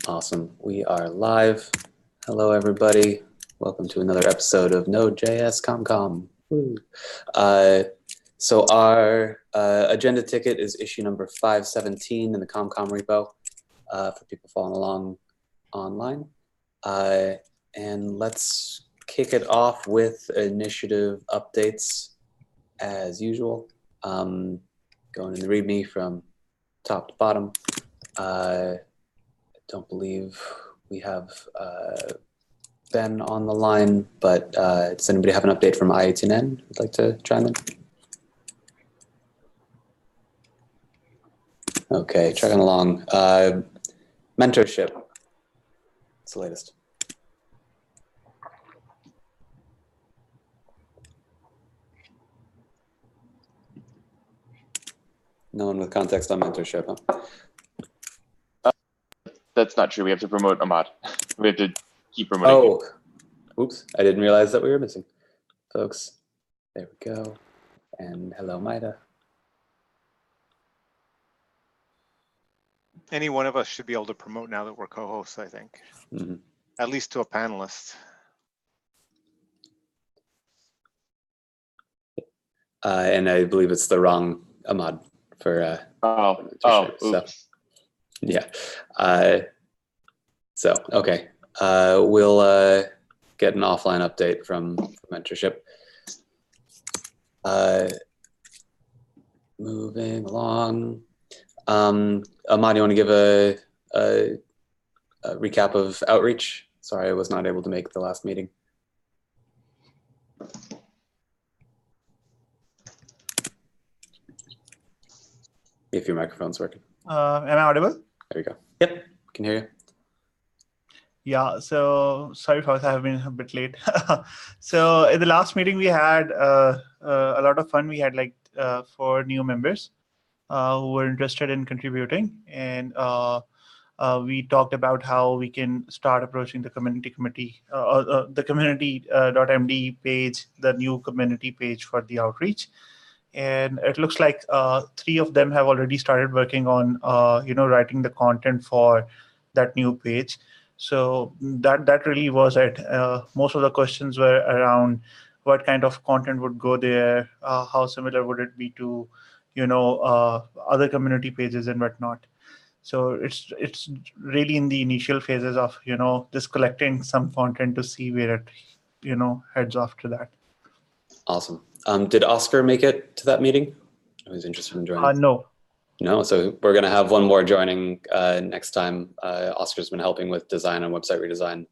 Awesome. We are live. Hello, everybody. Welcome to another episode of node.js ComCom. Woo. So our agenda ticket is issue number 517 in the ComCom repo for people following along online. And let's kick it off with initiative updates as usual. Going in the README from top to bottom. Don't believe we have Ben on the line, but does anybody have an update from IATN who'd like to chime in? Okay, chugging along. Mentorship. What's the latest? No one with context on mentorship, huh? That's not true. We have to promote Ahmad. We have to keep promoting. Oh, oops. I didn't realize that we were missing. Folks, there we go. And hello, Maida. Any one of us should be able to promote now that we're co-hosts, I think. Mm-hmm. At least to a panelist. And I believe it's the wrong Ahmad for oops. So, yeah. So, okay. We'll get an offline update from mentorship. Moving along. Ahmad, you want to give a recap of outreach? Sorry, I was not able to make the last meeting. If your microphone's working. Am I audible? There you go. Yep, can hear you. Yeah, so sorry folks, I have been a bit late. So in the last meeting we had a lot of fun. We had like 4 new members who were interested in contributing, and we talked about how we can start approaching the community committee, the community.md page, the new community page for the outreach. And it looks like 3 of them have already started working on writing the content for that new page. So that really was it. Most of the questions were around what kind of content would go there, how similar would it be to other community pages and whatnot. So it's really in the initial phases of just collecting some content to see where it heads after that. Awesome. Did Oscar make it to that meeting? I was interested in joining. No. No, so we're going to have one more joining next time. Oscar's been helping with design and website redesign,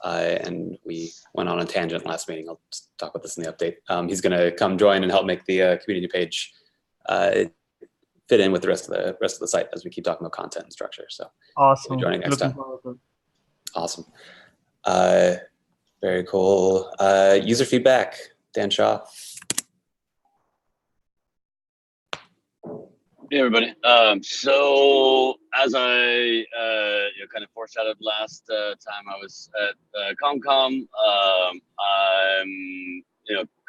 and we went on a tangent last meeting. I'll just talk about this in the update. He's going to come join and help make the community page fit in with the rest of the site as we keep talking about content and structure. So awesome. We'll be joining next Looking time. forward. Awesome. Very cool. User feedback. Dan Shaw. Hey everybody. So as I kind of foreshadowed last time I was at ComCom, I'm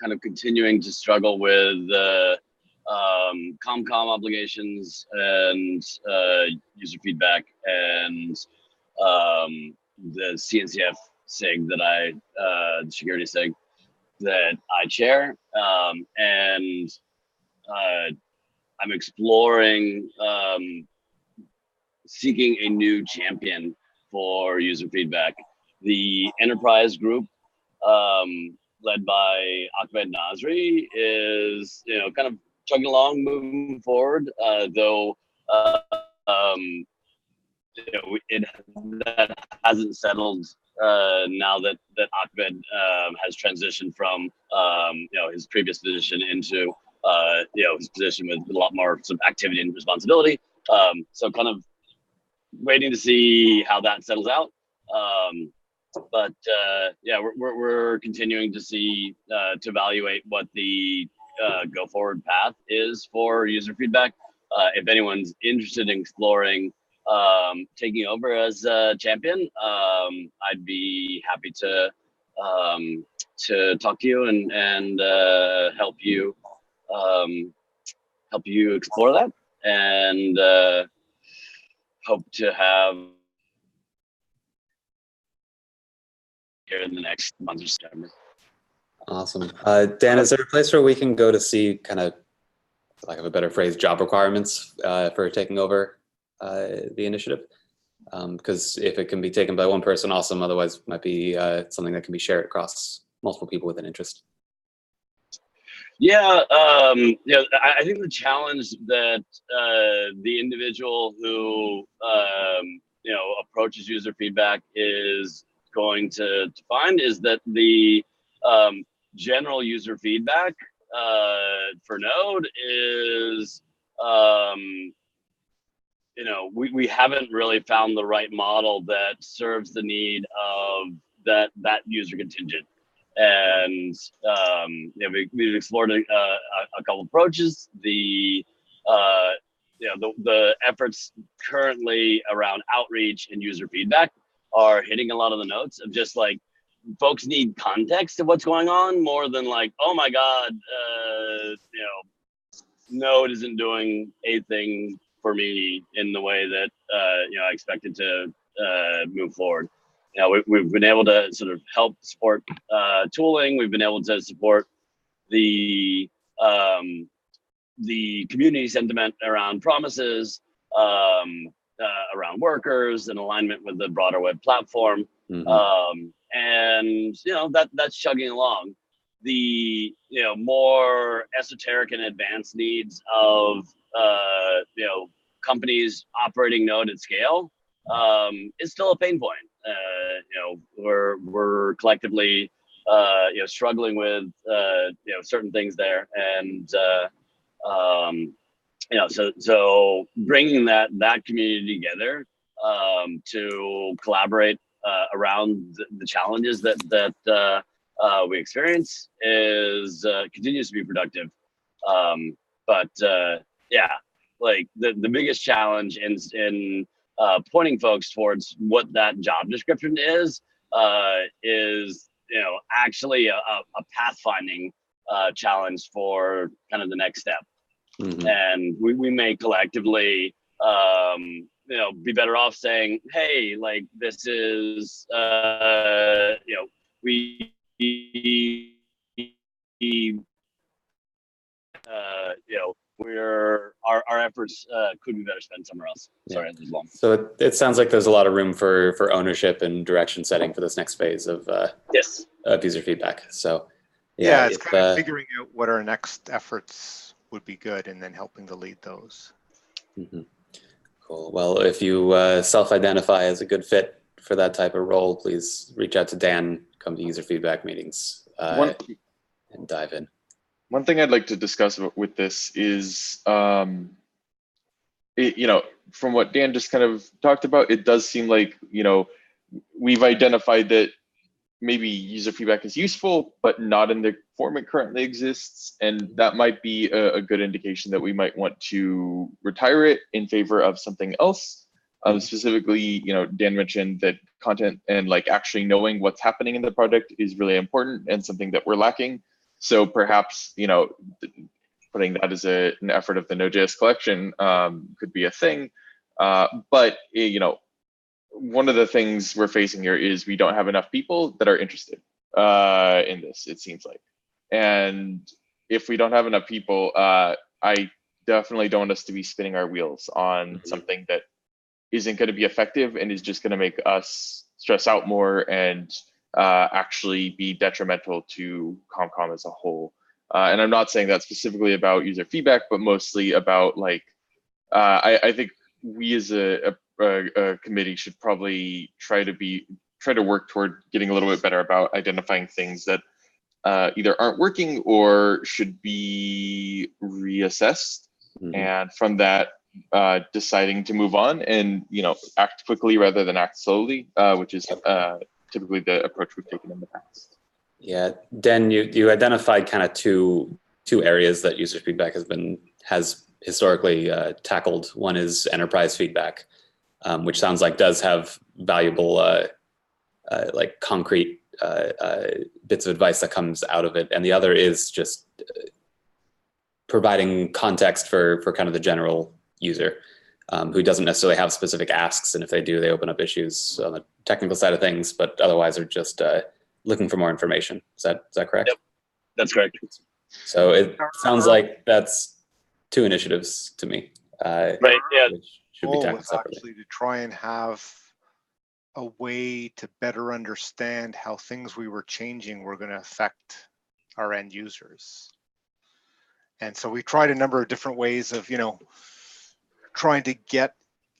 kind of continuing to struggle with ComCom obligations and user feedback and the CNCF SIG that the security SIG that I chair, and I'm exploring seeking a new champion for user feedback. The enterprise group, led by Ahmed Nasri, is kind of chugging along, moving forward. Though that hasn't settled now that Ahmed has transitioned from his previous position into his position with a lot more sort of activity and responsibility. So kind of waiting to see how that settles out. But we're continuing to see to evaluate what the go forward path is for user feedback. If anyone's interested in exploring taking over as a champion, I'd be happy to talk to you and help you explore that, and hope to have here in the next month or September. Awesome. Dan, is there a place where we can go to see kind of, for lack of a better phrase, job requirements for taking over the initiative? Because if it can be taken by one person, awesome. Otherwise, it might be something that can be shared across multiple people with an interest. Yeah, I think the challenge that the individual who approaches user feedback is going to find is that the general user feedback for Node is we haven't really found the right model that serves the need of that user contingent. And we've explored a couple approaches. The efforts currently around outreach and user feedback are hitting a lot of the notes of just like folks need context of what's going on more than like, oh my God, Node isn't doing a thing for me in the way that I expected to move forward. We've been able to sort of help support tooling. We've been able to support the community sentiment around promises, around workers, and alignment with the broader web platform. Mm-hmm. And that's chugging along. The more esoteric and advanced needs of companies operating Node at scale is still a pain point. We're collectively struggling with certain things there, and so bringing that community together to collaborate around the challenges that we experience is continues to be productive. But like the biggest challenge in pointing folks towards what that job description is actually a pathfinding challenge for kind of the next step. Mm-hmm. And we may collectively be better off saying, hey, like this is our efforts could be better spent somewhere else. Sorry, that was long. So it sounds like there's a lot of room for ownership and direction setting for this next phase of yes, of user feedback. So yeah, it's kind of figuring out what our next efforts would be good and then helping to lead those. Mm-hmm. Cool. Well, if you self-identify as a good fit for that type of role, please reach out to Dan, come to user feedback meetings, and dive in. One thing I'd like to discuss with this is, from what Dan just kind of talked about, it does seem like, we've identified that maybe user feedback is useful, but not in the form it currently exists. And that might be a good indication that we might want to retire it in favor of something else. Specifically, Dan mentioned that content and like actually knowing what's happening in the project is really important and something that we're lacking. So perhaps, putting that as an effort of the Node.js collection could be a thing. But, one of the things we're facing here is we don't have enough people that are interested in this, it seems like. And if we don't have enough people, I definitely don't want us to be spinning our wheels on something that isn't going to be effective and is just going to make us stress out more and actually be detrimental to ComCom as a whole. And I'm not saying that specifically about user feedback, but mostly about like, I think we as a committee should probably try to work toward getting a little bit better about identifying things that either aren't working or should be reassessed. Mm-hmm. And from that, deciding to move on and act quickly rather than act slowly, which is typically the approach we've taken in the past. Yeah, Dan, you identified kind of two areas that user feedback has historically tackled. One is enterprise feedback, which sounds like does have valuable like concrete bits of advice that comes out of it, and the other is just providing context for kind of the general user who doesn't necessarily have specific asks, and if they do, they open up issues on the technical side of things, but otherwise are just looking for more information. Is that correct? Yep, that's correct. So it sounds like that's two initiatives to me. Right. Yeah. Which should be Goal tackled was separately. actually to try and have a way to better understand how things we were changing were going to affect our end users. And so we tried a number of different ways of, trying to get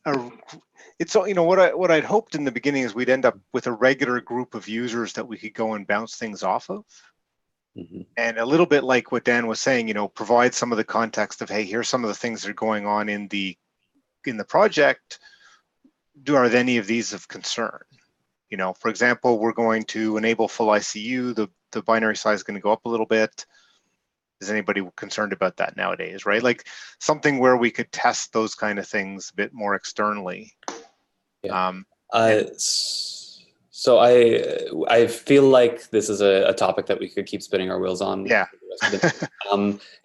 what I'd hoped in the beginning is we'd end up with a regular group of users that we could go and bounce things off of. Mm-hmm. And a little bit like what Dan was saying, provide some of the context of, hey, here's some of the things that are going on in the project. Are any of these of concern? For example, we're going to enable full ICU. The binary size is going to go up a little bit. Is anybody concerned about that nowadays, right? Like something where we could test those kind of things a bit more externally. Yeah. So I feel like this is a topic that we could keep spinning our wheels on. Yeah.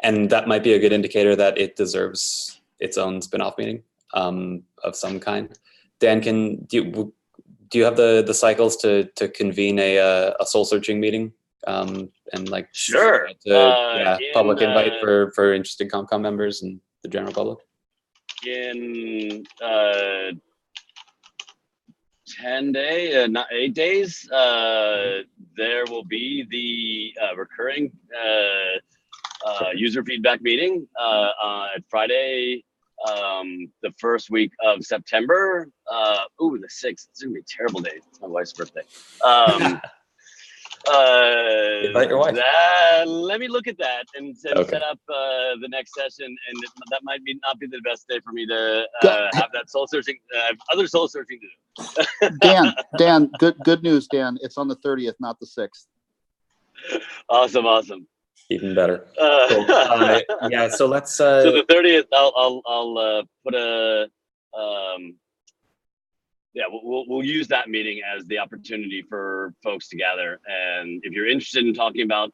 And that might be a good indicator that it deserves its own spin-off meeting of some kind. Dan, do you have the cycles to convene a soul searching meeting? And like Sure. Public invite for interested ComCom members and the general public. In 8 days, there will be the recurring user feedback meeting at Friday, the first week of September. The 6th. It's gonna be a terrible day. It's my wife's birthday. Invite your wife. Let me look at that and set up the next session, and that might not be the best day for me to have that soul searching. Other soul searching to do. Dan, good news, Dan. It's on the 30th, not the 6th. Awesome. Even better. Cool. Yeah. So let's. So the 30th, I'll put a. We'll use that meeting as the opportunity for folks to gather. And if you're interested in talking about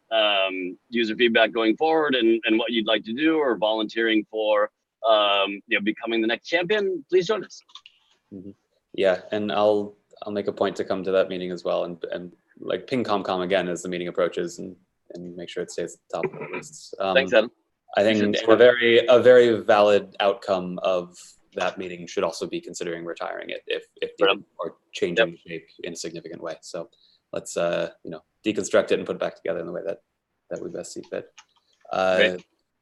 user feedback going forward and what you'd like to do, or volunteering for becoming the next champion, please join us. Mm-hmm. Yeah, and I'll make a point to come to that meeting as well, and like ping ComCom again as the meeting approaches, and make sure it stays at the top of the lists. Thanks, Adam. I think a very valid outcome of that meeting should also be considering retiring it if needed, or changing shape in a significant way. So let's deconstruct it and put it back together in the way that we best see fit.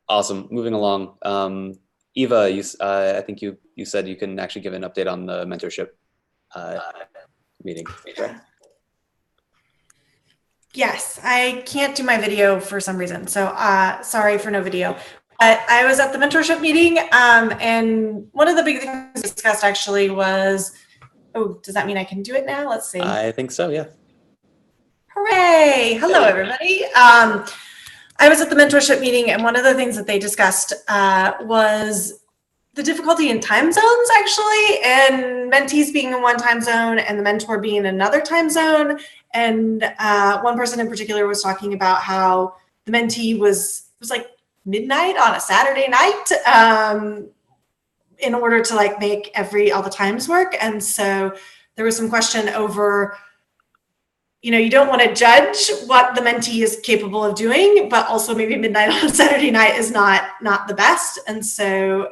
Awesome. Moving along. Eva, I think you said you can actually give an update on the mentorship meeting. Right? Yes, I can't do my video for some reason, so sorry for no video. I was at the mentorship meeting, and one of the big things discussed actually was, does that mean I can do it now? Let's see. I think so, yeah. Hooray! Hello, everybody. I was at the mentorship meeting, and one of the things that they discussed was the difficulty in time zones, actually, and mentees being in one time zone and the mentor being in another time zone. And one person in particular was talking about how the mentee was like midnight on a Saturday night in order to like make all the times work. And so there was some question over, you don't want to judge what the mentee is capable of doing, but also maybe midnight on a Saturday night is not the best. And so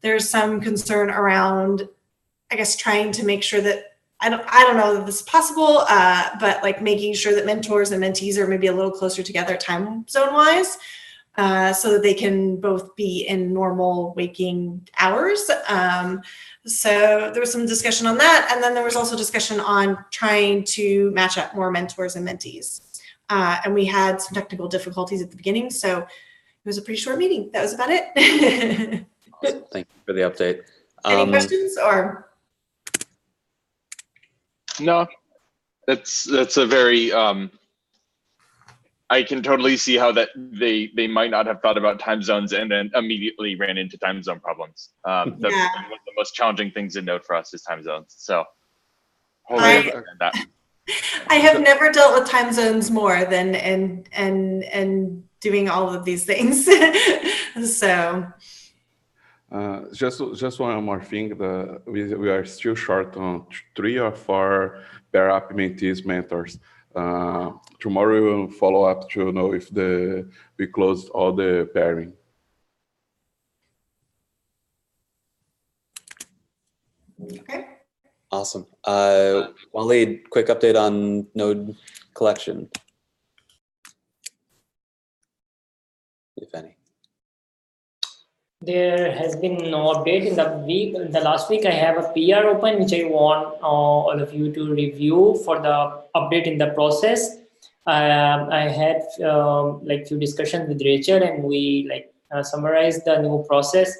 there's some concern around, I guess, trying to make sure that I don't know that this is possible, but like making sure that mentors and mentees are maybe a little closer together time zone wise, so that they can both be in normal waking hours. So there was some discussion on that. And then there was also discussion on trying to match up more mentors and mentees. And we had some technical difficulties at the beginning. So it was a pretty short meeting. That was about it. Awesome. Thank you for the update. Any questions or? No, that's a very, I can totally see how that they might not have thought about time zones and then immediately ran into time zone problems. That's one of the most challenging things in Node for us is time zones. So I have never dealt with time zones more than and doing all of these things. So just one more thing, we are still short on 3 or 4 pair up mentees mentors. tomorrow we will follow up to know if we closed all the pairing. Okay. Awesome. Waleed, quick update on node collection, if any. There has been no update in the week. In the last week, I have a PR open, which I want all of you to review for the update in the process. I had like few discussions with Rachel, and we summarized the new process.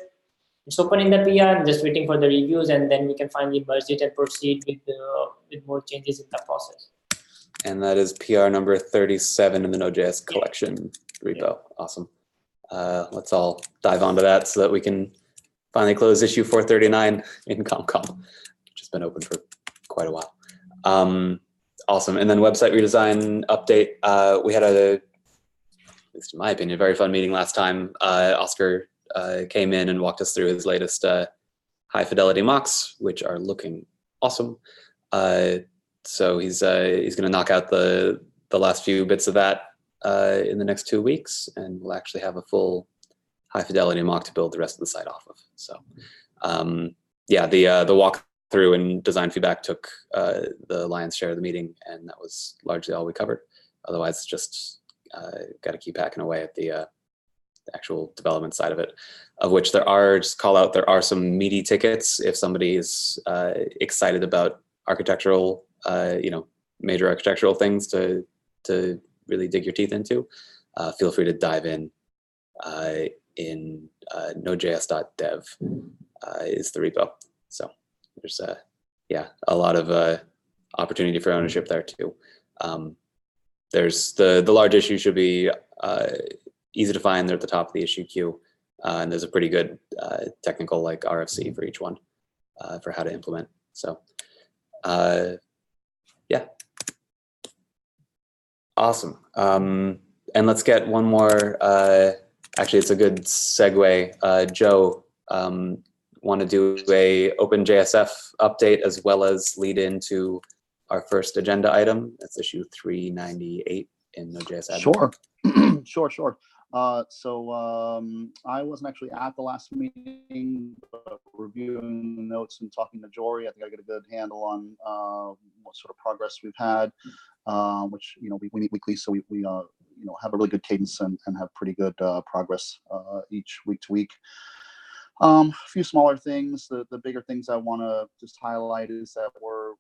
It's open in the PR. I'm just waiting for the reviews, and then we can finally merge it and proceed with more changes in the process. And that is PR number 37 in the Node.js collection repo. Yeah. Awesome. Let's all dive onto that so that we can finally close issue 439 in ComCom, which has been open for quite a while. Awesome. And then website redesign update. We had at least in my opinion, a very fun meeting last time. Oscar came in and walked us through his latest high fidelity mocks, which are looking awesome. So he's going to knock out the last few bits of that in the next 2 weeks, and we'll actually have a full high fidelity mock to build the rest of the site off of. So yeah, the walkthrough and design feedback took the lion's share of the meeting, and that was largely all we covered. Otherwise, just got to keep hacking away at the actual development side of it, of which there are, just call out, there are some meaty tickets if somebody is excited about architectural, major architectural things to really dig your teeth into. Feel free to dive in node.js.dev is the repo. So there's a lot of opportunity for ownership there too. There's the large issue should be easy to find. They're at the top of the issue queue, and there's a pretty good technical RFC for each one for how to implement. So yeah, awesome. And let's get one more. Actually, it's a good segue. Joe, want to do a OpenJSF update as well as lead into our first agenda item. That's issue 398 in Node.js admin. Sure. I wasn't actually at the last meeting, but reviewing the notes and talking to Jory, I think I get a good handle on what sort of progress we've had, which we meet weekly, so we have a really good cadence and have pretty good progress each week to week. A few smaller things. The bigger things I want to just highlight is that we're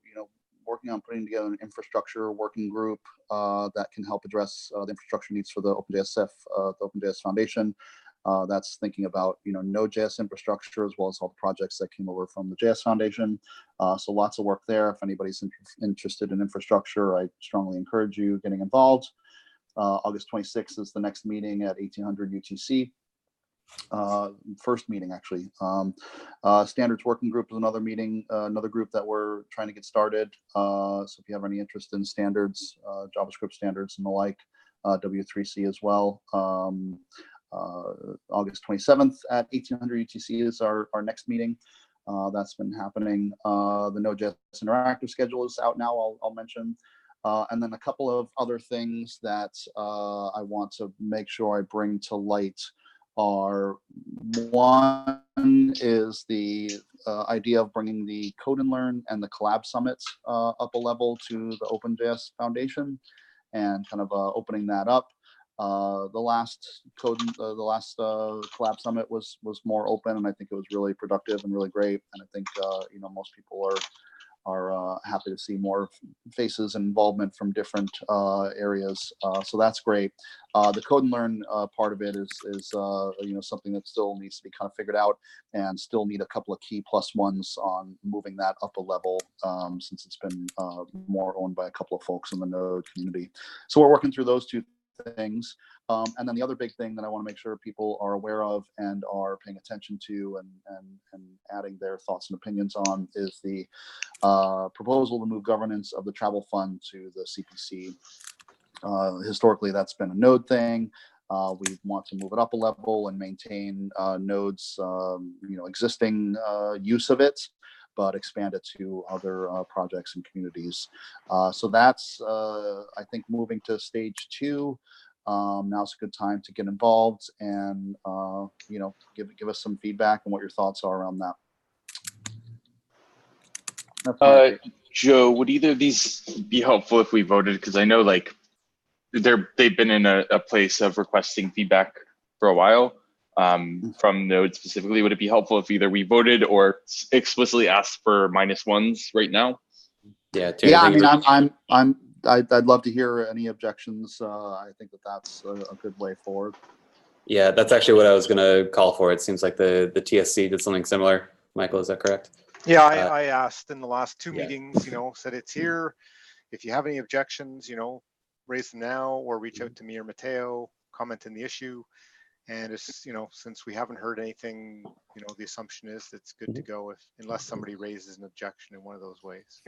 working on putting together an infrastructure working group that can help address the infrastructure needs for the OpenJSF, the OpenJS Foundation. That's thinking about Node.js infrastructure as well as all the projects that came over from the JS Foundation. So lots of work there. If anybody's interested in infrastructure, I strongly encourage you getting involved. August 26th is the next meeting at 1800 UTC. First meeting actually. Standards working group is another meeting, another group that we're trying to get started. So if you have any interest in standards, JavaScript standards and the like, W3C as well. August 27th at 1800 UTC is our next meeting. That's been happening. The Node.js interactive schedule is out now, I'll mention. And then a couple of other things that I want to make sure I bring to light are, one is the idea of bringing the Code and Learn and the Collab Summits up a level to the OpenJS Foundation and kind of opening that up. The last Collab Summit was more open, and I think it was really productive and really great. And I think most people are happy to see more faces and involvement from different areas. So that's great. The Code and Learn part of it is something that still needs to be kind of figured out, and still need a couple of key +1s on moving that up a level, since it's been more owned by a couple of folks in the Node community. So we're working through those two things. And then the other big thing that I want to make sure people are aware of and are paying attention to and adding their thoughts and opinions on is the proposal to move governance of the travel fund to the CPC. Historically, that's been a Node thing. We want to move it up a level and maintain Node's existing use of it. but expand it to other projects and communities. So that's, I think, moving to stage 2. Now's a good time to get involved and, you know, give us some feedback and what your thoughts are around that. Joe, would either of these be helpful if we voted? Because I know like they've been in a place of requesting feedback for a while from Node specifically. Would it be helpful if either we voted or explicitly asked for -1s right now? Yeah. Yeah, I mean, I'd love to hear any objections. I think that's a good way forward. Yeah, that's actually what I was going to call for. It seems like the TSC did something similar. Michael, is that correct? Yeah, I asked in the last 2 yeah. meetings, you know, said it's here. If you have any objections, you know, raise them now or reach out to me or Mateo, comment in the issue. And it's, you know, since we haven't heard anything, you know, the assumption is it's good to go unless somebody raises an objection in one of those ways.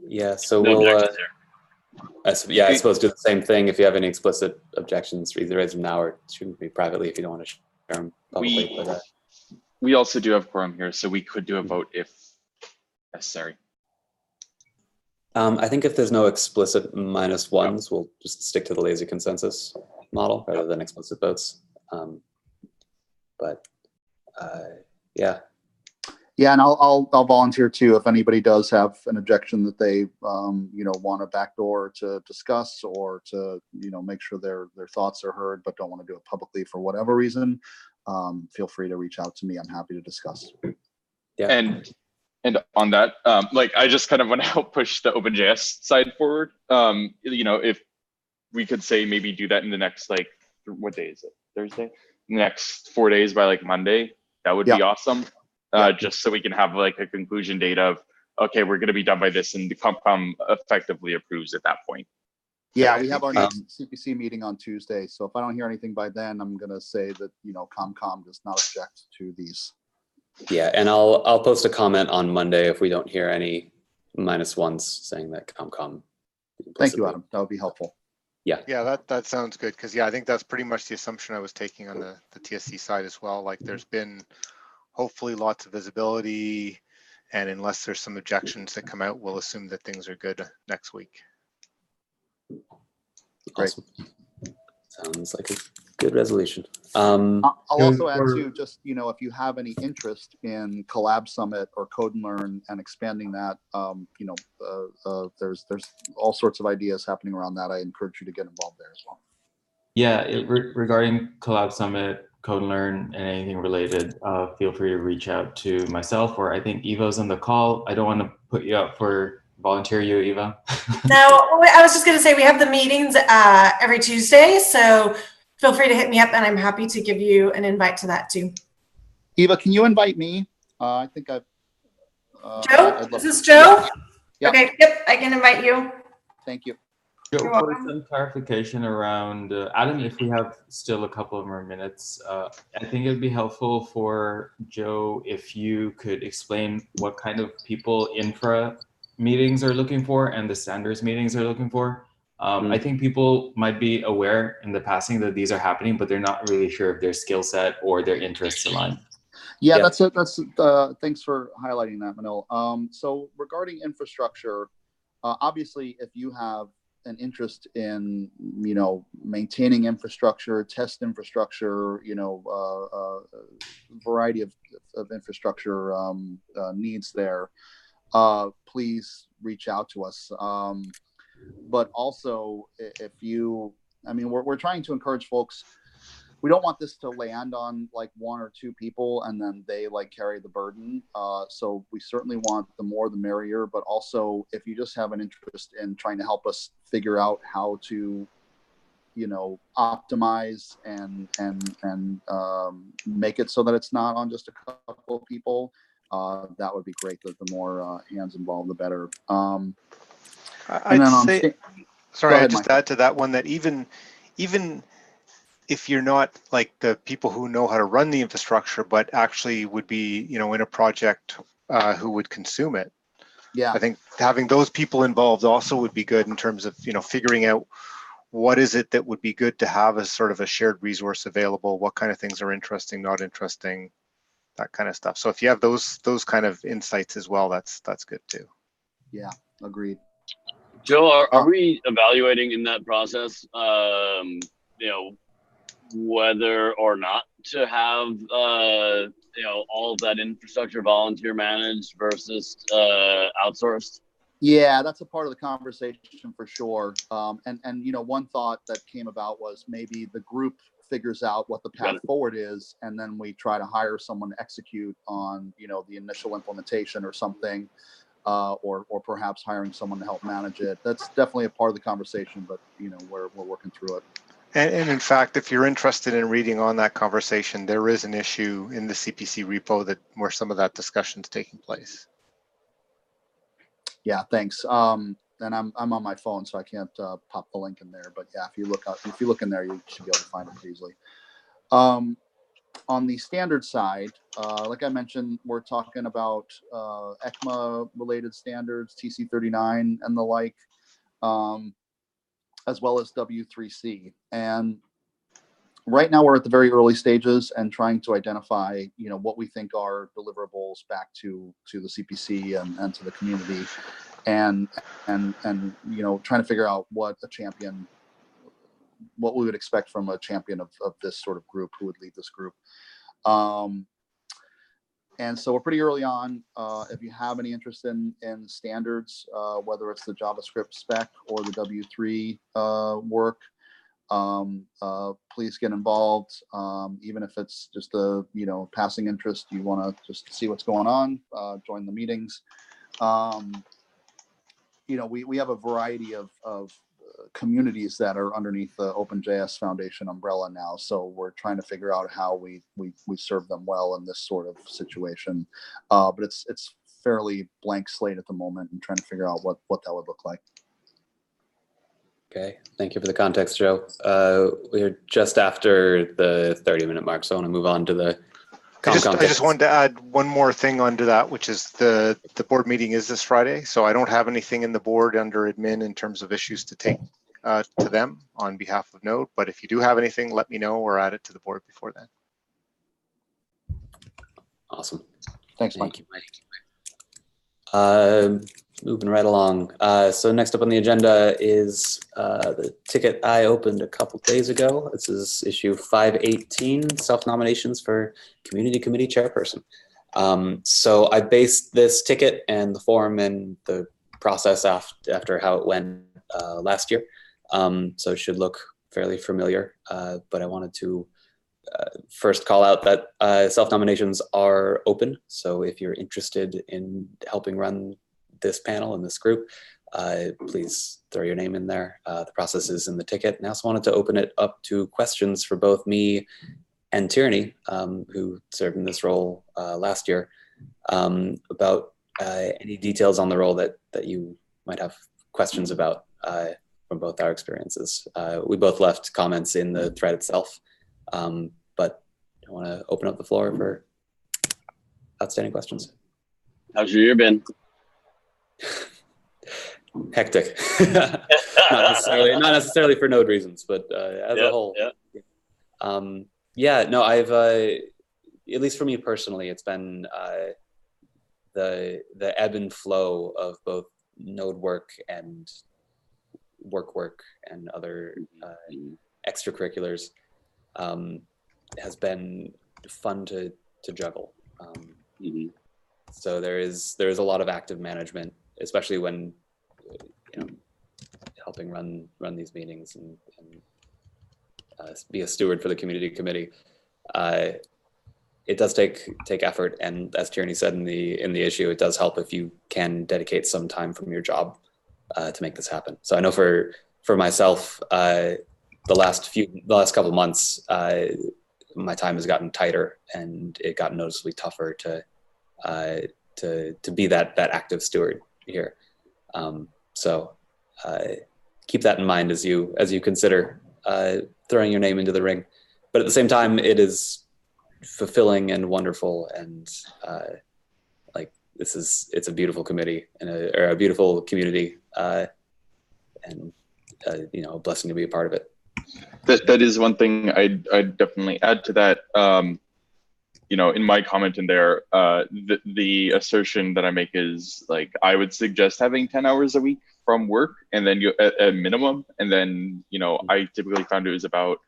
Yeah, so No we'll, objections here. yeah, I suppose do the same thing. If you have any explicit objections, either raise them now or shoot me privately if you don't want to share them publicly. We also do have quorum here, so we could do a vote if necessary. I think if there's no explicit -1s, we'll just stick to the lazy consensus model rather than explicit votes. Yeah. Yeah, and I'll volunteer too if anybody does have an objection that they you know, want a backdoor to discuss or to, you know, make sure their thoughts are heard but don't want to do it publicly for whatever reason. Feel free to reach out to me. I'm happy to discuss. Yeah. And on that, like I just kind of want to help push the OpenJS side forward. You know, if we could say maybe do that in the next, like, what day is it? Thursday? Next 4 days by like Monday, that would be awesome. Just so we can have like a conclusion date of, okay, we're going to be done by this, and the ComCom effectively approves at that point. Yeah, we have our next CPC meeting on Tuesday. So if I don't hear anything by then, I'm going to say that, you know, ComCom does not object to these. Yeah, and I'll post a comment on Monday if we don't hear any -1s saying that ComCom. Thank you, Adam. That would be helpful. Yeah. Yeah, that sounds good because yeah, I think that's pretty much the assumption I was taking on the TSC side as well. Like there's been hopefully lots of visibility, and unless there's some objections that come out, we'll assume that things are good next week. Great. Awesome. Sounds like a good resolution. I'll also add too, just, you know, if you have any interest in Collab Summit or Code and Learn and expanding that, you know, there's all sorts of ideas happening around that. I encourage you to get involved there as well. Yeah, regarding Collab Summit, Code and Learn, and anything related, feel free to reach out to myself, or I think Eva's on the call. I don't want to put you up for volunteer you, Eva. No, I was just going to say we have the meetings every Tuesday, so feel free to hit me up, and I'm happy to give you an invite to that too. Eva, can you invite me? I think I've. Joe, is this Joe? Yeah. Okay, yep, I can invite you. Thank you. Joe, for some clarification around Adam, if we have still a couple of more minutes, I think it would be helpful for Joe if you could explain what kind of people infra meetings are looking for and the standards meetings are looking for. I think people might be aware in the passing that these are happening, but they're not really sure if their skill set or their interests align. Yeah, that's it. That's thanks for highlighting that, Manil. So regarding infrastructure, obviously, if you have an interest in, you know, maintaining infrastructure, test infrastructure, you know, variety of infrastructure needs there, please reach out to us. But also, if you, I mean, we're trying to encourage folks. We don't want this to land on like 1 or 2 people and then they like carry the burden. So we certainly want the more the merrier, but also if you just have an interest in trying to help us figure out how to, you know, optimize and make it so that it's not on just a couple of people, that would be great. The more hands involved, the better. I'd say, sorry, I'd just add to that one that even if you're not like the people who know how to run the infrastructure, but actually would be, you know, in a project who would consume it. Yeah, I think having those people involved also would be good in terms of, you know, figuring out what is it that would be good to have as sort of a shared resource available, what kind of things are interesting, not interesting, that kind of stuff. So if you have those kind of insights as well, that's good too. Yeah, agreed. Joe, are we evaluating in that process, whether or not to have, all of that infrastructure volunteer managed versus outsourced? Yeah, that's a part of the conversation for sure. And one thought that came about was maybe the group figures out what the path forward is, and then we try to hire someone to execute on, the initial implementation or something, or perhaps hiring someone to help manage it. That's definitely a part of the conversation, but we're working through it. And in fact, if you're interested in reading on that conversation, there is an issue in the CPC repo where some of that discussion is taking place. Yeah, thanks. And I'm on my phone, so I can't pop the link in there. But yeah, if you look in there, you should be able to find it pretty easily. On the standard side, like I mentioned, we're talking about ECMA related standards, TC39 and the like, as well as W3C. And right now we're at the very early stages and trying to identify, what we think are deliverables back to the CPC and to the community, and trying to figure out what we would expect from a champion of this sort of group, who would lead this group. And so we're pretty early on. If you have any interest in standards, whether it's the JavaScript spec or the W3 work, please get involved. Even if it's just a passing interest, you want to just see what's going on, join the meetings. We have a variety of communities that are underneath the OpenJS Foundation umbrella now, so we're trying to figure out how we serve them well in this sort of situation. But it's fairly blank slate at the moment, and trying to figure out what that would look like. Okay, thank you for the context, Joe. We're just after the 30-minute mark, so I want to move on to the I just wanted to add one more thing onto that, which is the board meeting is this Friday. So I don't have anything in the board under admin in terms of issues to take to them on behalf of Node. But if you do have anything, let me know or add it to the board before then. Awesome. Thanks, Mike. Thank you, Mike. Moving right along. So next up on the agenda is the ticket I opened a couple days ago. This is issue 518, self-nominations for community committee chairperson. So I based this ticket and the form and the process after how it went last year. So it should look fairly familiar, but I wanted to first call out that self-nominations are open. So if you're interested in helping run this panel and this group, please throw your name in there. The process is in the ticket. And I also wanted to open it up to questions for both me and Tierney, who served in this role last year, about any details on the role that you might have questions about from both our experiences. We both left comments in the thread itself, but I want to open up the floor for outstanding questions. How's your year been? Hectic. not necessarily for Node reasons, but as a whole. No, I've at least for me personally, it's been the ebb and flow of both Node work and work and other extracurriculars has been fun to juggle. So there is a lot of active management, especially when helping run these meetings and be a steward for the community committee. It does take effort, and as Tierney said in the issue, it does help if you can dedicate some time from your job to make this happen. So I know for myself, the last couple of months, my time has gotten tighter, and it got noticeably tougher to be that active steward here. So keep that in mind as you consider throwing your name into the ring. But at the same time, it is fulfilling and wonderful, and it's a beautiful committee and a beautiful community, and a blessing to be a part of it. That is one thing I'd definitely add to that. in my comment in there, the assertion that I make is like, I would suggest having 10 hours a week from work, and then you at a minimum. And then, I typically found it was about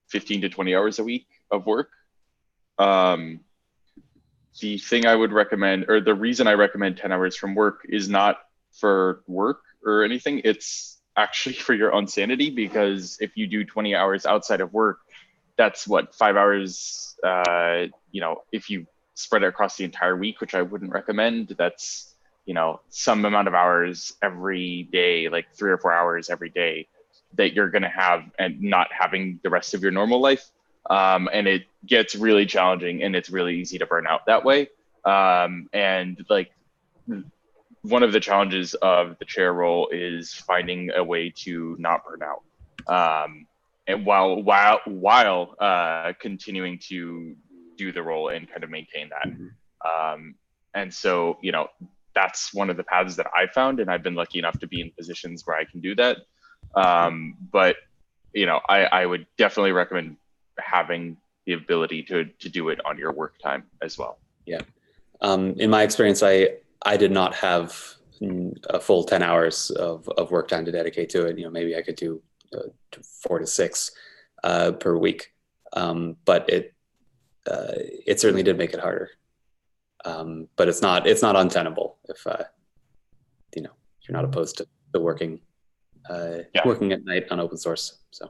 15 to 20 hours a week of work. The thing I would recommend, or the reason I recommend 10 hours from work, is not for work or anything. It's actually for your own sanity, because if you do 20 hours outside of work, that's what, 5 hours, if you spread it across the entire week, which I wouldn't recommend, that's, some amount of hours every day, like 3 or 4 hours every day that you're going to have, and not having the rest of your normal life. And it gets really challenging, and it's really easy to burn out that way. And like, one of the challenges of the chair role is finding a way to not burn out, and while continuing to do the role and kind of maintain that. And so, that's one of the paths that I found, and I've been lucky enough to be in positions where I can do that. But I would definitely recommend having the ability to do it on your work time as well. Yeah. In my experience, I did not have a full 10 hours of work time to dedicate to it. Maybe I could do 4 to 6 per week. But it certainly did make it harder. But it's not untenable if you're not opposed to the working at night on open source. So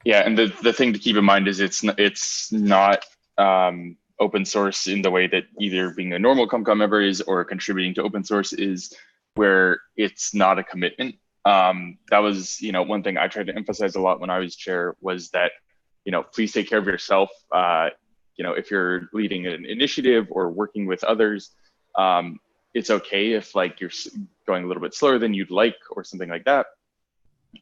yeah, and the thing to keep in mind is it's not open source in the way that either being a normal ComCom member is, or contributing to open source is, where it's not a commitment. That was one thing I tried to emphasize a lot when I was chair, was that please take care of yourself. If you're leading an initiative or working with others, it's okay if like you're going a little bit slower than you'd like or something like that.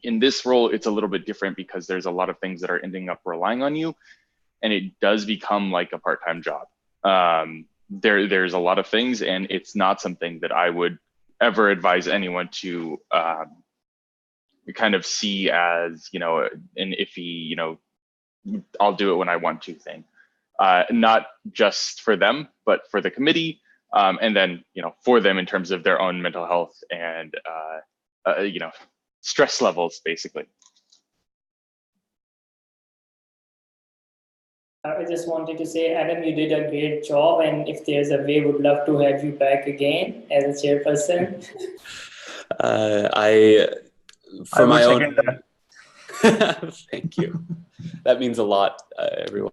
In this role, it's a little bit different, because there's a lot of things that are ending up relying on you, and it does become like a part-time job. There's a lot of things, and it's not something that I would ever advise anyone to kind of see as an iffy, I'll do it when I want to thing. Not just for them, but for the committee, and then for them in terms of their own mental health and stress levels, basically. I just wanted to say, Adam, you did a great job, and if there's a way, would love to have you back again as a chairperson. For my own. Thank you. That means a lot, everyone.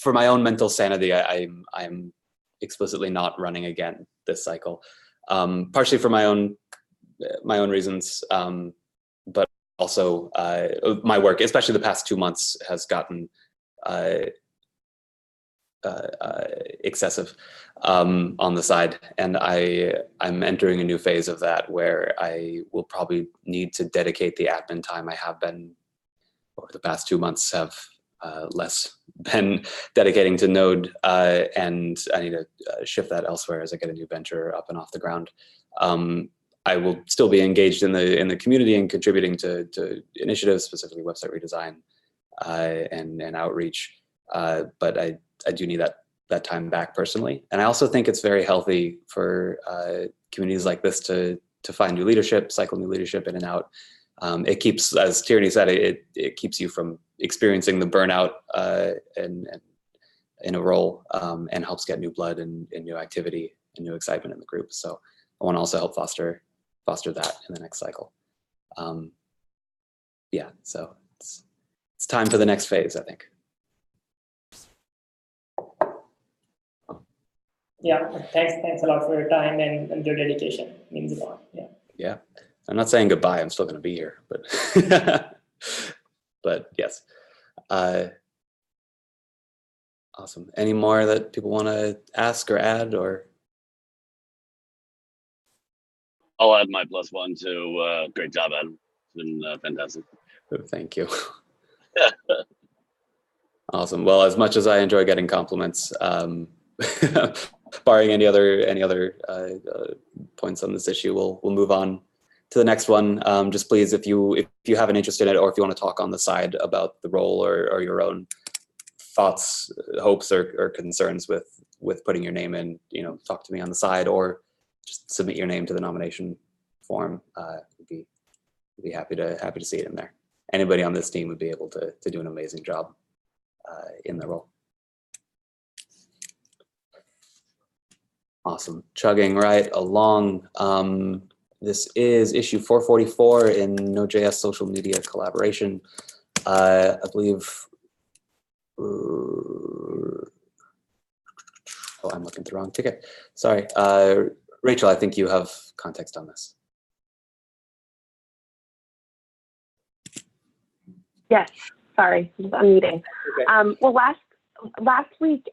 For my own mental sanity, I'm explicitly not running again this cycle, partially for my own reasons, but also my work, especially the past 2 months, has gotten excessive on the side, and I'm entering a new phase of that, where I will probably need to dedicate the admin time I have been over the past 2 months, have less been dedicating to Node, and I need to shift that elsewhere as I get a new venture up and off the ground. I will still be engaged in the community and contributing to initiatives, specifically website redesign and outreach, but I do need that time back personally. And I also think it's very healthy for communities like this to find new leadership, cycle new leadership in and out. It keeps, as Tierney said, it keeps you from experiencing the burnout and in a role, and helps get new blood and new activity and new excitement in the group. So I want to also help foster that in the next cycle. Yeah, so it's time for the next phase, I think. Yeah, thanks a lot for your time and your dedication. It means a lot. Yeah. Yeah, I'm not saying goodbye. I'm still going to be here, but but yes. Awesome. Any more that people want to ask or add, or? I'll add my +1 to great job, Adam. It's been fantastic. Thank you. Awesome. Well, as much as I enjoy getting compliments, barring any other points on this issue, we'll move on to the next one. Just please, if you have an interest in it, or if you want to talk on the side about the role or your own thoughts, hopes, or concerns with putting your name in, talk to me on the side, or just submit your name to the nomination form. We'd be happy to see it in there. Anybody on this team would be able to do an amazing job in the role. Awesome. Chugging right along. This is issue 444 in Node.js social media collaboration. I believe, oh, I'm looking at the wrong ticket. Sorry. Rachel, I think you have context on this. Yes, sorry, I was unmuting. Okay. Well, last week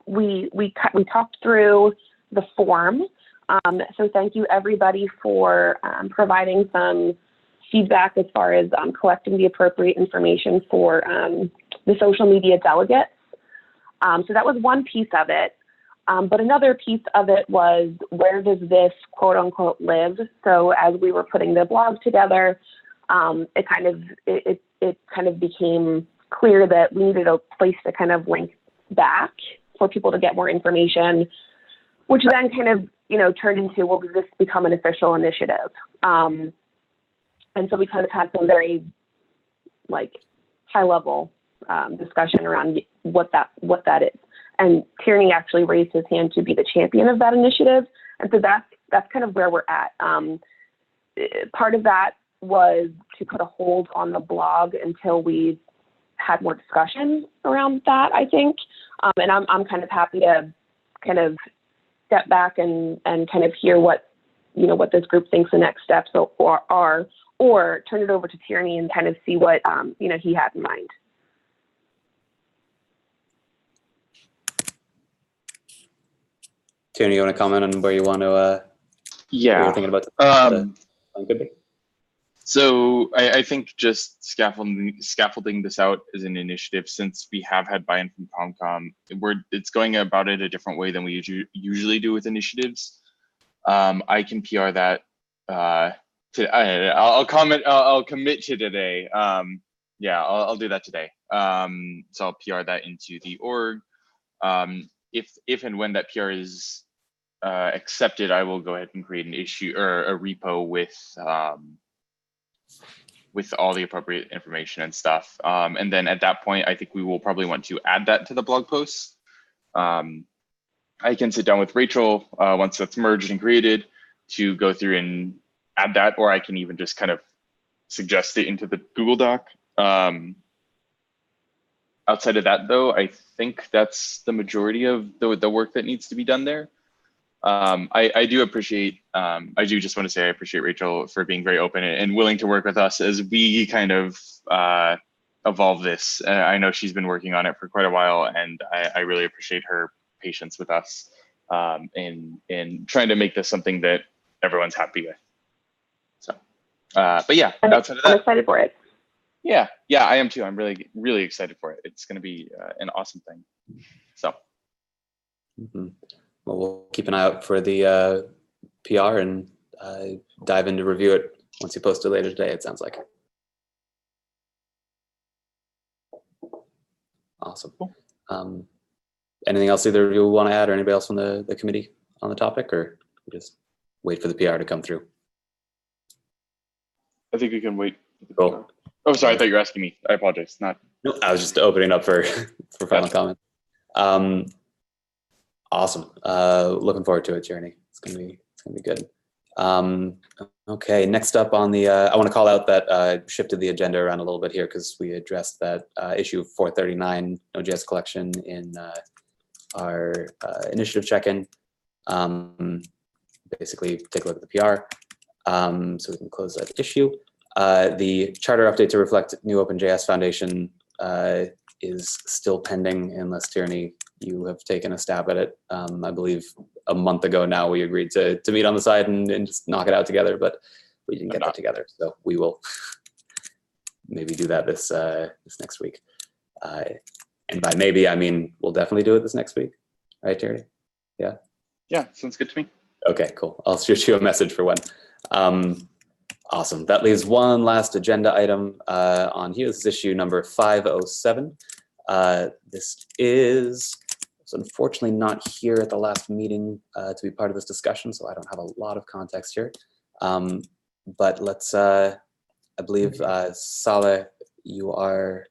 we talked through the form. So thank you everybody for providing some feedback as far as collecting the appropriate information for the social media delegates. So that was one piece of it. But another piece of it was, where does this quote unquote live? So as we were putting the blog together, it kind of became clear that we needed a place to kind of link back for people to get more information, which then kind of, turned into, well, does this become an official initiative? And so we kind of had some very high level discussion around what that is. And Tierney actually raised his hand to be the champion of that initiative. And so that's kind of where we're at. Part of that was to put a hold on the blog until we had more discussion around that, I think. And I'm kind of happy to kind of step back and kind of hear what this group thinks the next steps are, or turn it over to Tierney and kind of see what, he had in mind. Tierney, you want to comment on where you want to? Yeah. What you're thinking about. Could be. So I think just scaffolding this out as an initiative, since we have had buy-in from ComCom, it's going about it a different way than we usually do with initiatives. I can PR that. I'll commit to today. I'll do that today. So I'll PR that into the org. If and when that PR is accepted, I will go ahead and create an issue or a repo with all the appropriate information and stuff. And then at that point, I think we will probably want to add that to the blog post. I can sit down with Rachel once that's merged and created to go through and add that, or I can even just kind of suggest it into the Google Doc. Outside of that, though, I think that's the majority of the work that needs to be done there. I do appreciate, I do just want to say I appreciate Rachel for being very open and willing to work with us as we kind of evolve this. I know she's been working on it for quite a while, and I really appreciate her patience with us in trying to make this something that everyone's happy with. So, but yeah, outside of that, I'm excited for it. Yeah, I am too. I'm really, really excited for it. It's going to be an awesome thing. So. Mm-hmm. Well, we'll keep an eye out for the PR and dive in to review it once you post it later today, it sounds like. Awesome. Anything else either of you want to add, or anybody else from the committee on the topic, or just wait for the PR to come through? I think we can wait. Cool. Oh, sorry, I thought you were asking me. I apologize. No, I was just opening up for final comment. Awesome. Looking forward to it, Tierney. It's gonna be good. Okay, next up on the, I want to call out that shifted the agenda around a little bit here because we addressed that issue 439 Node.js collection in our initiative check-in. Basically, take a look at the PR so we can close that issue. The charter update to reflect new OpenJS Foundation is still pending unless, Tierney, you have taken a stab at it. I believe a month ago now we agreed to meet on the side and just knock it out together, but we didn't get that together. So we will maybe do that this next week. And by maybe, I mean, we'll definitely do it this next week. Right, Tierney? Yeah? Yeah, sounds good to me. Okay, cool. I'll shoot you a message for when. Awesome. That leaves one last agenda item on here. This is issue number 507. This is unfortunately not here at the last meeting to be part of this discussion, so I don't have a lot of context here. But let's, I believe, Saleh, you are,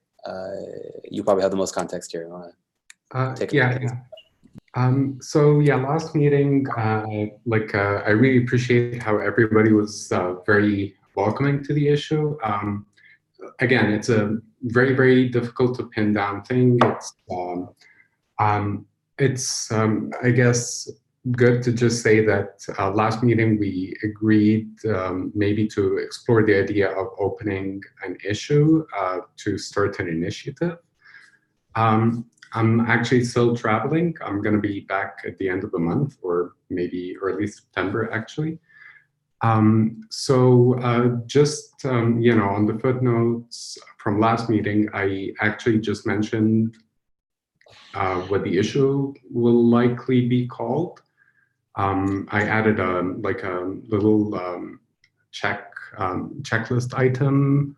you probably have the most context here. You want to take it? So yeah, last meeting, I really appreciate how everybody was very welcoming to the issue. Again, it's a very, very difficult to pin down thing. It's I guess, good to just say that last meeting we agreed maybe to explore the idea of opening an issue to start an initiative. I'm actually still traveling. I'm going to be back at the end of the month, or maybe early September, actually. Just, you know, on the footnotes from last meeting, I actually just mentioned what the issue will likely be called. I added a little checklist item.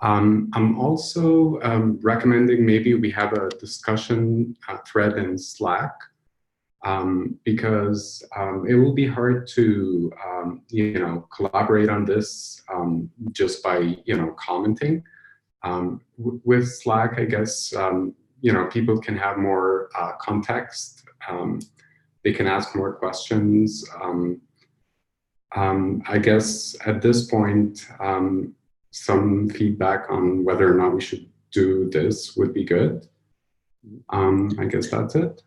I'm also recommending maybe we have a discussion thread in Slack, because it will be hard to you know, collaborate on this just by, you know, commenting. With Slack, I guess, you know, people can have more context. They can ask more questions. I guess at this point, some feedback on whether or not we should do this would be good. I guess that's it.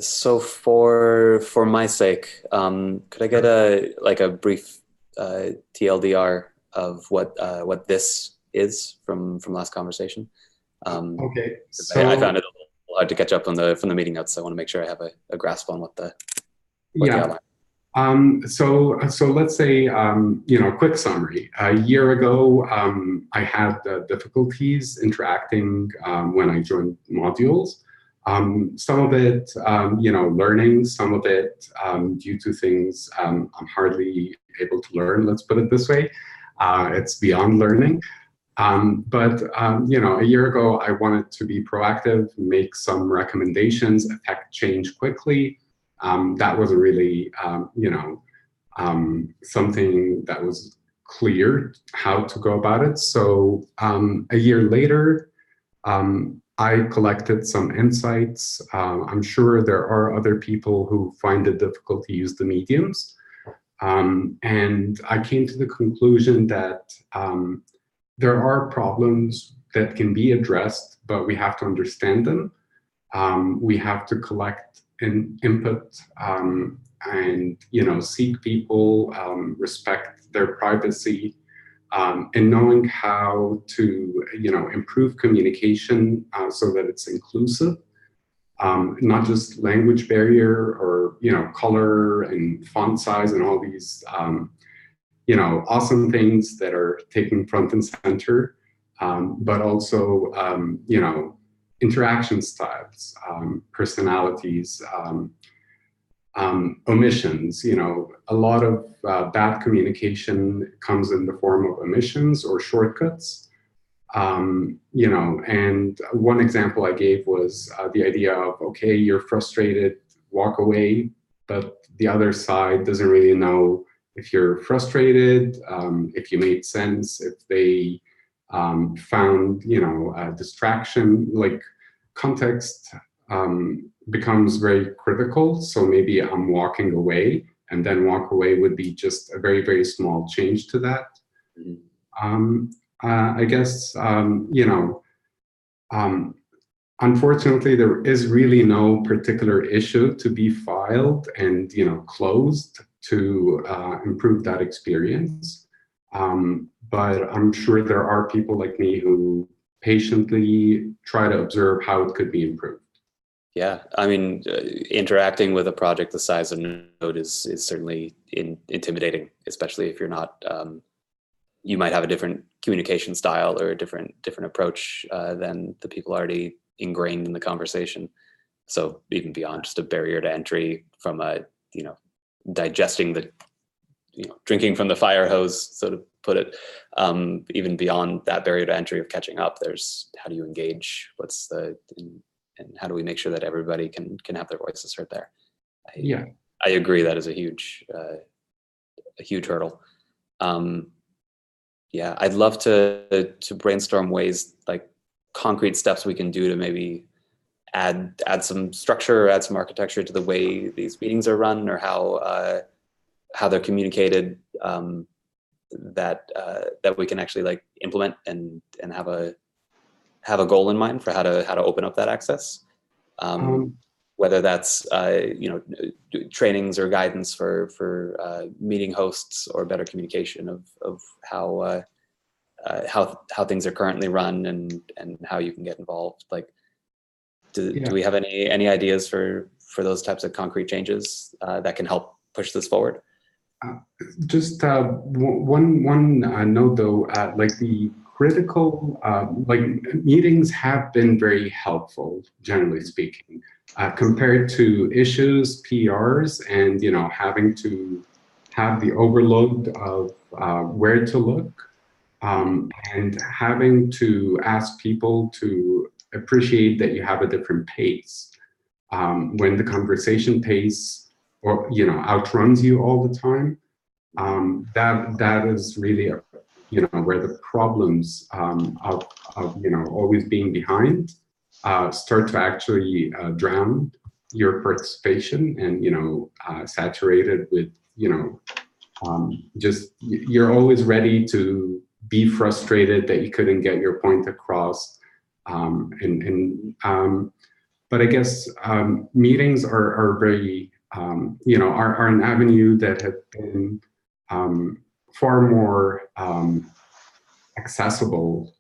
So for my sake, could I get a brief TLDR of what this is from last conversation? Okay. So I found it a little hard to catch up on from the meeting notes. So I want to make sure I have a grasp on what the outline. So let's say, you know, quick summary. A year ago, I had difficulties interacting when I joined modules. Some of it, you know, learning, some of it due to things I'm hardly able to learn, let's put it this way. It's beyond learning. But you know, a year ago, I wanted to be proactive, make some recommendations, affect change quickly. That was really, you know, something that was clear how to go about it. So a year later, I collected some insights. I'm sure there are other people who find it difficult to use the mediums. And I came to the conclusion that there are problems that can be addressed, but we have to understand them. We have to collect input and, you know, seek people, respect their privacy, and knowing how to, you know, improve communication so that it's inclusive, not just language barrier or, you know, color and font size and all these, you know, awesome things that are taking front and center, but also, you know, interaction styles, personalities, omissions. You know, a lot of bad communication comes in the form of omissions or shortcuts. You know, and one example I gave was the idea of, okay, you're frustrated, walk away, but the other side doesn't really know if you're frustrated, if you made sense, if they found, you know, a distraction. Like, context becomes very critical. So maybe I'm walking away, and then walk away would be just a very, very small change to that. I guess, you know, unfortunately, there is really no particular issue to be filed and, you know, closed to improve that experience. But I'm sure there are people like me who patiently try to observe how it could be improved. Yeah, I mean, interacting with a project the size of Node is certainly intimidating, especially if you're not, you might have a different communication style or a different approach than the people already ingrained in the conversation. So even beyond just a barrier to entry from a, you know, digesting the, you know, drinking from the fire hose, so to put it. Even beyond that barrier to entry of catching up, there's how do you engage? And how do we make sure that everybody can have their voices heard there? I agree that is a huge hurdle. Yeah, I'd love to brainstorm ways, like concrete steps we can do to maybe add some structure or add some architecture to the way these meetings are run, or how they're communicated, that we can actually like implement and have a goal in mind for how to open up that access. Whether that's trainings or guidance for meeting hosts, or better communication of how things are currently run and how you can get involved. Like, do we have any ideas for those types of concrete changes that can help push this forward? Just one note though, like the critical, like meetings have been very helpful, generally speaking, compared to issues, PRs, and having to have the overload of where to look, and having to ask people to appreciate that you have a different pace. When the conversation pace or outruns you all the time, that is really where the problems of always being behind start to actually drown your participation, and saturated with just you're always ready to be frustrated that you couldn't get your point across, but I guess meetings are very are an avenue that have been far more accessible,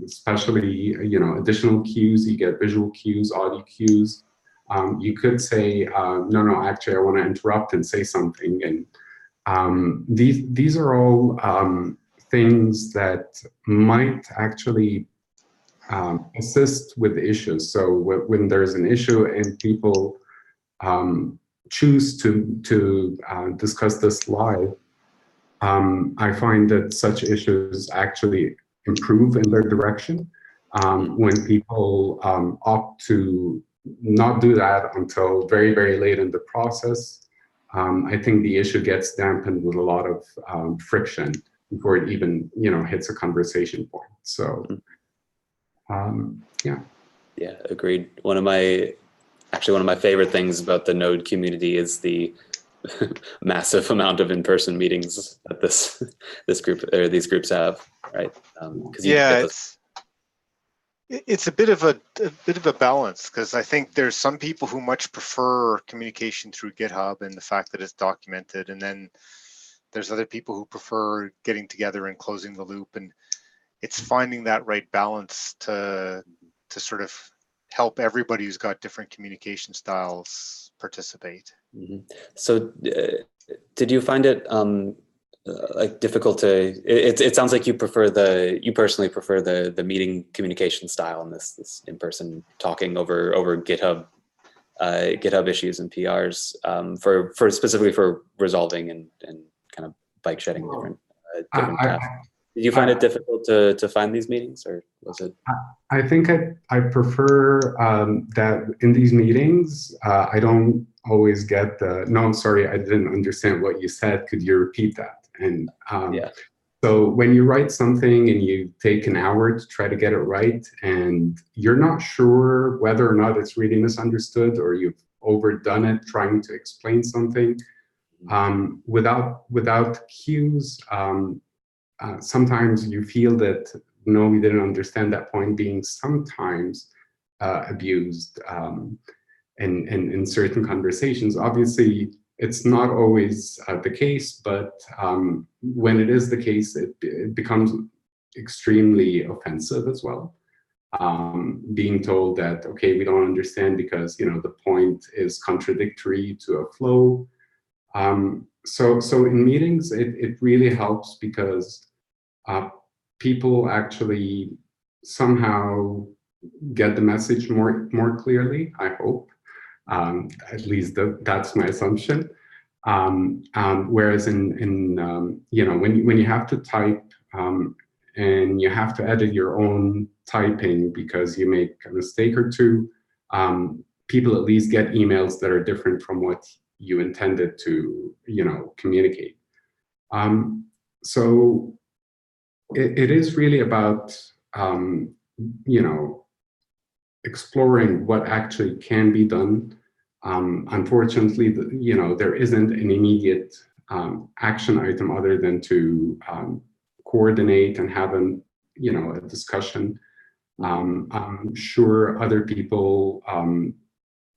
especially additional cues. You get visual cues, audio cues. You could say, no, actually I want to interrupt and say something, and these are all things that might actually assist with issues. So when there's an issue and people choose to discuss this live, I find that such issues actually improve in their direction. When people opt to not do that until very, very late in the process, I think the issue gets dampened with a lot of friction before it even hits a conversation point. So yeah, agreed. One of my favorite things about the Node community is the massive amount of in-person meetings that this group or these groups have, right? It's a bit of a balance, because I think there's some people who much prefer communication through GitHub and the fact that it's documented, and then there's other people who prefer getting together and closing the loop, and it's finding that right balance to sort of help everybody who's got different communication styles participate. Mm-hmm. So did you find it like difficult to, it sounds like you personally prefer the meeting communication style and this in-person talking over GitHub issues and PRs for specifically for resolving and kind of bike shedding different tasks. Did you find it difficult to find these meetings, or was it? I think I prefer that in these meetings, I don't always get no, I'm sorry, I didn't understand what you said. Could you repeat that? And so when you write something and you take an hour to try to get it right, and you're not sure whether or not it's really misunderstood, or you've overdone it trying to explain something, without cues, sometimes you feel that, no, we didn't understand that point, being sometimes abused in certain conversations. Obviously, it's not always the case, but when it is the case, it becomes extremely offensive as well. Being told that, okay, we don't understand because the point is contradictory to a flow. So in meetings, it really helps because people actually somehow get the message more clearly, I hope. At least that's my assumption. Whereas in you know, when you have to type and you have to edit your own typing because you make a mistake or two, people at least get emails that are different from what you intended to, you know, communicate. So it is really about, you know, exploring what actually can be done. Unfortunately, you know, there isn't an immediate action item other than to coordinate and have you know, a discussion. I'm sure other people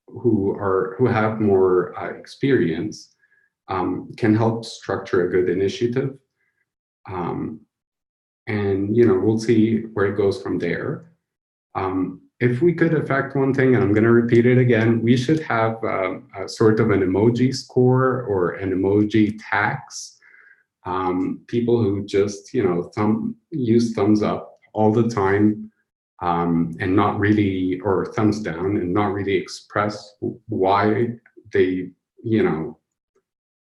who have more experience can help structure a good initiative. And, you know, we'll see where it goes from there. If we could affect one thing, and I'm going to repeat it again, we should have a sort of an emoji score or an emoji tax. People who just, you know, use thumbs up all the time and not really, or thumbs down, and not really express why they, you know,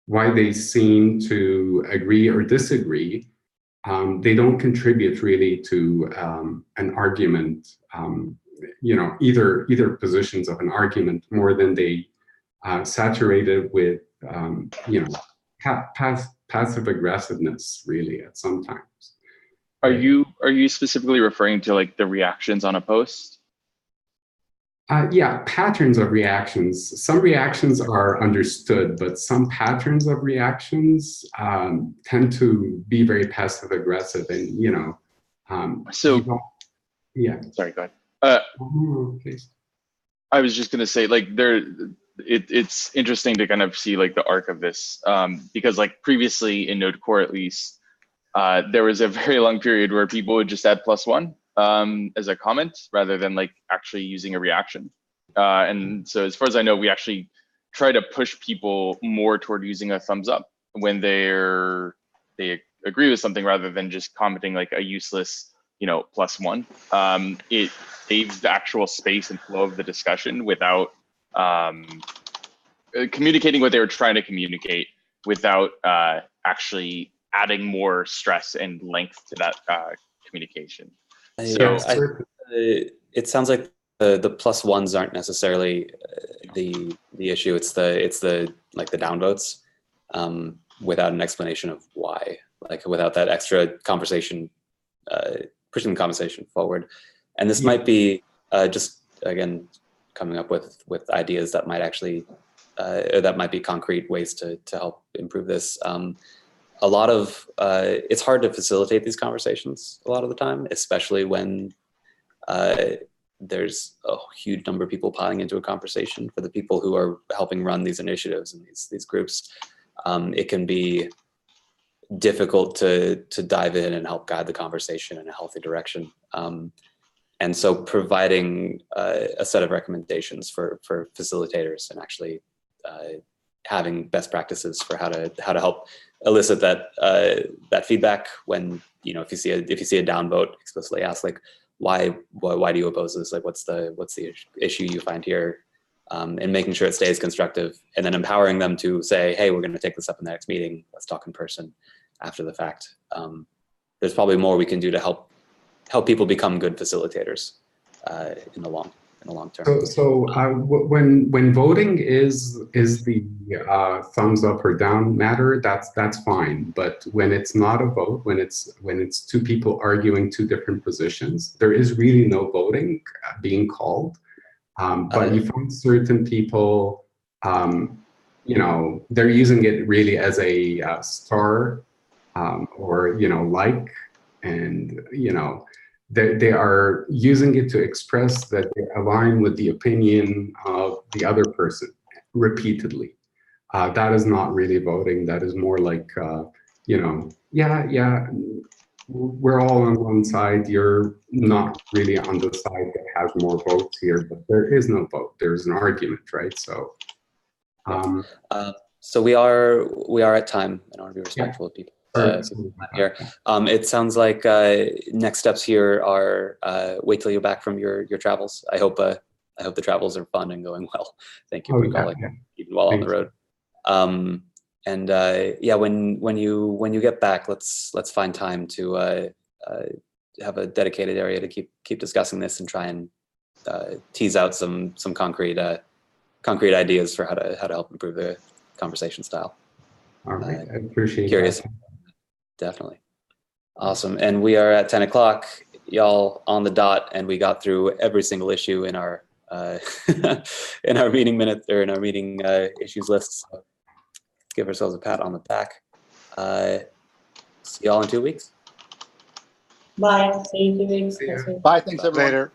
why they seem to agree or disagree. They don't contribute really to an argument, you know, either positions of an argument, more than they saturate it with, you know, passive aggressiveness, really, at some times. Are you specifically referring to like the reactions on a post? Yeah, patterns of reactions. Some reactions are understood, but some patterns of reactions tend to be very passive aggressive, and, you know, yeah. Sorry, go ahead. Please. I was just gonna say, like, it's interesting to kind of see like the arc of this, because like previously in Node Core, at least, there was a very long period where people would just add +1 as a comment rather than like actually using a reaction. And so as far as I know, we actually try to push people more toward using a thumbs up when they agree with something, rather than just commenting like a useless, you know, +1. It saves the actual space and flow of the discussion without communicating what they were trying to communicate, without actually adding more stress and length to that communication. So it sounds like the +1s aren't necessarily the issue. It's the like the downvotes without an explanation of why, like without that extra conversation, pushing the conversation forward. And this might be just, again, coming up with ideas that might actually or that might be concrete ways to help improve this. A lot of it's hard to facilitate these conversations a lot of the time, especially when there's a huge number of people piling into a conversation. For the people who are helping run these initiatives and these groups, it can be difficult to dive in and help guide the conversation in a healthy direction. And so providing a set of recommendations for facilitators, and actually having best practices for how to help elicit that feedback. When, you know, if you see a downvote, explicitly ask, like, why do you oppose this? Like, what's the issue you find here? And making sure it stays constructive, and then empowering them to say, hey, we're going to take this up in the next meeting. Let's talk in person after the fact. There's probably more we can do to help people become good facilitators in the long term. So when voting is the thumbs up or down matter, that's fine. But when it's not a vote, when it's two people arguing two different positions, there is really no voting being called. But you find certain people, you know, they're using it really as a star or, you know, like, and, you know, they are using it to express that they align with the opinion of the other person repeatedly. That is not really voting. That is more like, you know, yeah, we're all on one side. You're not really on the side that has more votes here, but there is no vote. There's an argument, right? So, so we are at time, and I want to be respectful of people. Here. It sounds like next steps here are wait till you're back from your travels. I hope the travels are fun and going well. Thank you for calling, even while on the road. And yeah, when you get back, let's find time to have a dedicated area to keep discussing this and try and tease out some concrete ideas for how to help improve the conversation style. All right, I appreciate curious. that. Definitely. Awesome. And we are at 10 o'clock, y'all on the dot, and we got through every single issue in our in our meeting minute or in our meeting issues list. So give ourselves a pat on the back. See y'all in 2 weeks. Bye. See you in 2 weeks. See ya. Bye, thanks everyone. Later.